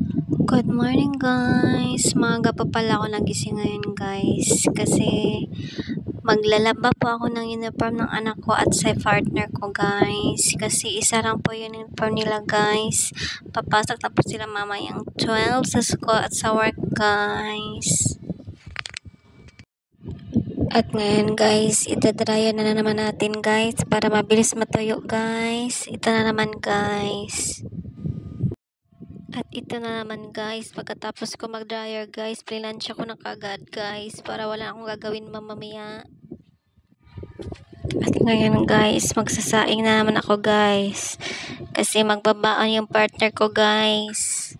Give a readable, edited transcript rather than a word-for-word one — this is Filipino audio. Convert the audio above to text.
Good morning guys! Maaga pa pala ako nagising ngayon guys kasi maglalaba po ako ng uniform ng anak ko at sa partner ko guys kasi isa lang po yung uniform nila guys. Papasok na po sila mamayang 12 sa school at sa work guys. At ngayon guys, itadryan na naman natin guys para mabilis matuyo guys. Ito na naman guys. At ito na naman guys, pagkatapos ko mag-dryer guys, plinansya ko na kagad guys para wala akong gagawin mamaya. At ngayon guys, magsasaing na naman ako guys kasi magbabaon yung partner ko guys.